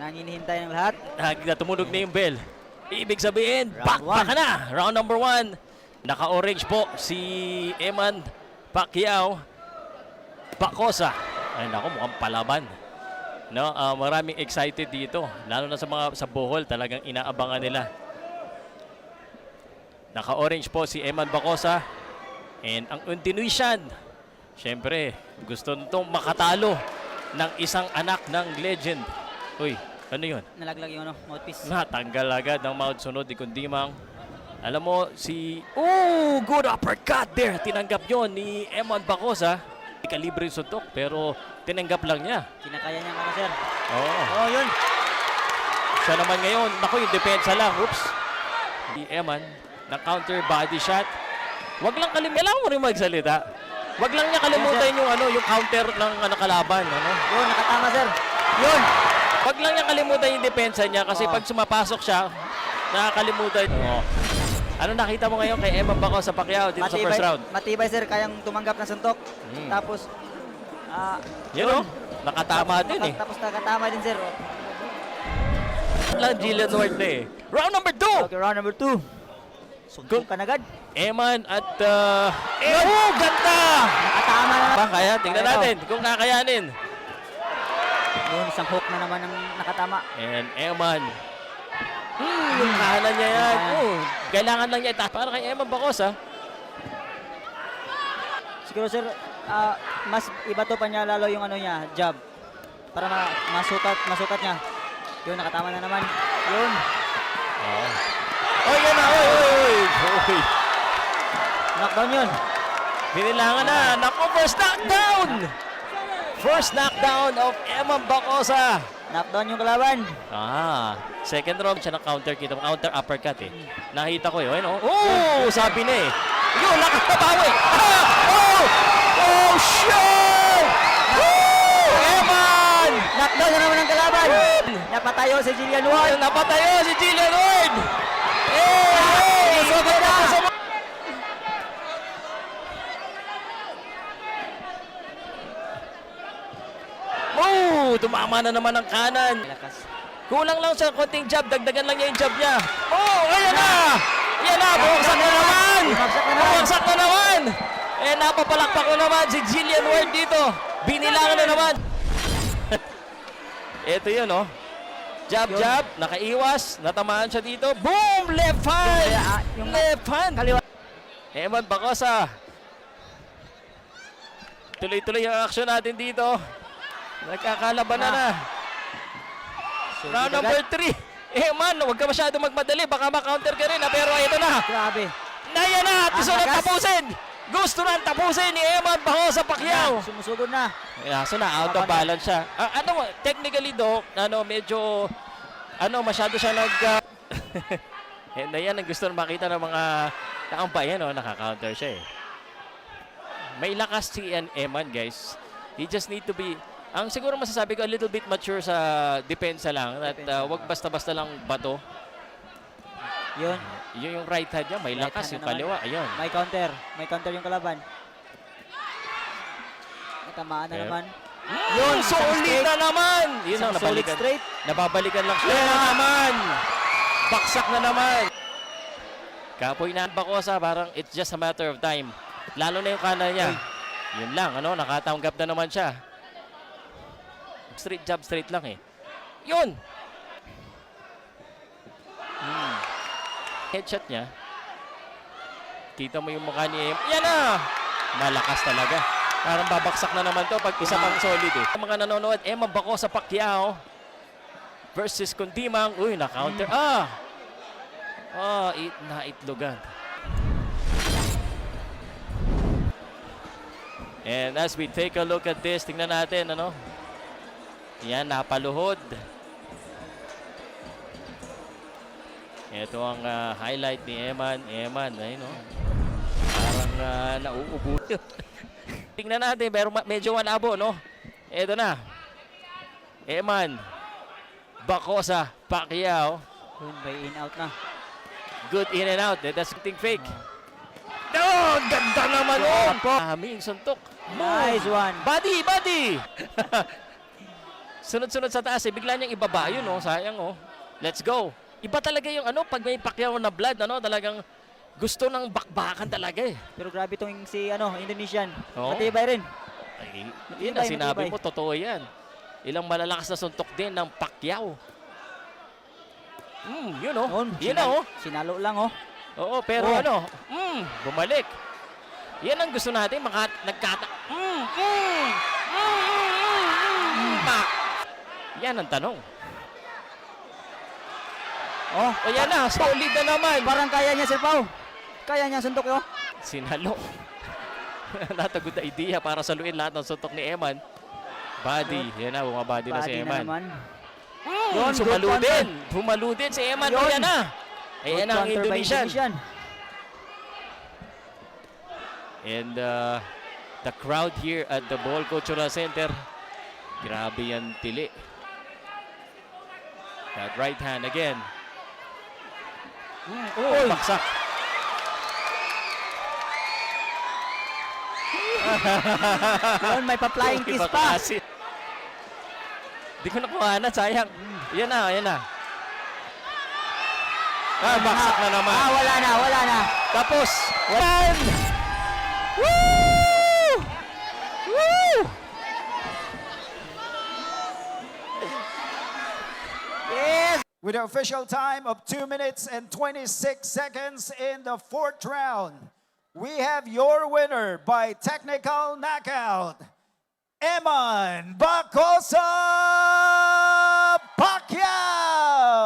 Yan ang hinihintay ng lahat. Tumunog na yung bell. Ibig sabihin, Round back ka na. Round number 1. Naka-orange po si Eman Pacquiao Bacosa. Ay nako, mukhang palaban. No, maraming excited dito. Lalo na sa Bohol, talagang inaabangan nila. Naka-orange po si Eman Bacosa. And ang Indonesian, syempre, gusto nitong makatalo ng isang anak ng legend. Uy, ano yun? Nalaglag yung mouthpiece. Natanggal agad ng mouth sunod ni Kundimang. Alam mo, good uppercut there. Tinanggap yon ni Eman Bacosa. Kalibre yung suntok, pero tinanggap lang niya. Kinakaya niya ka na, sir. Oo. Oh, yun. Siya naman ngayon, naku, yung depensa lang. Oops. Si Eman, na-counter body shot. Wag lang kailangan mo rin magsalita. Wag lang niya kalimutan yung counter ng kalaban. Yun, nakatama, sir. Yun. Wag lang niya kalimutan yung depensa niya kasi pag sumapasok siya, nakakalimutan. Ano nakita mo ngayon kay Eman Bacosa Pacquiao dito sa first round? Matibay, sir. Kayang tumanggap ng suntok. Tapos, yun, nakatama din eh. Tapos nakatama din, sir. Lang Jillian Ward na eh. Round number 2! Okay, round number 2. Suntok ka na agad. Eman at ganda! Nakatama na. Ba, kaya? Tingnan natin kung kakayanin. Yun, isang hook na naman ang nakatama. And Eman. Yung kahanan niya yan. Kailangan lang niya itaas. Para kay Eman Bacosa. Siguro, sir, mas iba to pa niya lalo yung niya, jab. Para masukat niya. Yun, nakatama na naman. Yun. Oh, yan na. Oy. Knockdown yun. Binilangan na. Naku, first knockdown! First knockdown of Eman Bacosa. Knockdown yung kalaban. Second round siya na counter kita. Counter uppercut eh. Nakita ko yun. Sabi na eh. Yun, nakatabawi. Shit! Eman! Knockdown na naman ang kalaban. Napatayo si Jillian Ward. Napatayo si Jillian Ward! Tumama na naman ang kanan. Kulang lang sa konting jab. Dagdagan lang niya yung jab niya. Ayan na! Yan na! Bumagsak na naman! Bumagsak na naman! Napapalakpak ko naman si Jillian Ward dito. Binilangan na naman. Ito yun, Jab. Nakaiwas. Natamaan siya dito. Boom! Left hand! Left hand! Eman Bacosa. Tuloy-tuloy ang action natin dito. Nagkakalaban na. Round number 3. Eman, huwag ka masyado magmadali. Baka ma-counter ka rin. Pero ito na. Grabe. Yan na. Gusto na tapusin. Gusto na tapusin ni Eman Bacosa Pacquiao. Sumusugod na. So na, out of balance siya. Technically medyo, masyado siya And yan ang gusto na makita ng mga kaambayan, naka-counter siya eh. May lakas si Eman, guys. He just need to be, ang siguro masasabi ko, a little bit mature sa depensa lang. At wag basta-basta lang bato. Yun. Yun yung right hand niya, may lakas yung kaliwa. Ayun. May counter yung kalaban. Natamaan na naman. Yun, solid na naman! Yun ang solid nabalikan. straight. Nababalikan lang siya. Yun na naman! Baksak na naman! Kapoy na Bacosa, parang it's just a matter of time. Lalo na yung kanan niya. Yun lang, nakatanggap na naman siya. Straight jab, straight lang eh. Yun! Headshot niya. Kita mo yung mukha ni yan na! Malakas talaga. Parang babaksak na naman to pag isa pang solid eh. Mga nanonood, Eman Bacosa Pacquiao versus Kundimang. Uy, na-counter. Naitlogan. And as we take a look at this, tingnan natin, yan, napaluhod. Ito ang highlight ni Eman. Ayun, parang nauubo. Tingnan natin, pero medyo malabo, Ito na. Eman Bacosa Pacquiao. May in-out na. Good in and out. That's something fake. Ganda naman po. Aming suntok. Nice one. Body! Sunod-sunod sa taas, bigla niyang ibaba. Yun, sayang, Let's go. Iba talaga yung pag may Pacquiao na blood, talagang gusto ng bakbakan talaga eh. Pero grabe tong si Indonesian. Oo. Matibay rin. Ay, Matibay, yun na sinabi matibay. mo, totoo yan. Ilang malalakas na suntok din ng Pacquiao. Yun Yun na Sinalo lang Oo, pero Oh. bumalik. Yan ang gusto natin, Pak! Yan ang tanong. Oh, O yan na, solid na naman. parang kaya niya Sir Pao. Kaya niya suntok Sinalo. Not a good idea para saluin lahat ng suntok ni Eman. Body. Yan na, bumabody na si Body na Eman. naman. Yun, good counter. Bumalo din si Eman. Yun. Yan na. Ayan Good ang counter by Indonesian. And the crowd here at the Bohol Cultural Center, grabe yan tili. That right hand again. Baksak. Yun, may pa-flying kiss pa. Di ko nakuha na, sayang. Yan na. Baksak na naman. Wala na. Tapos, one! Woo! Woo! Yes! With an official time of 2 minutes and 26 seconds in the 4th round, we have your winner by technical knockout, Eman Bacosa Pacquiao!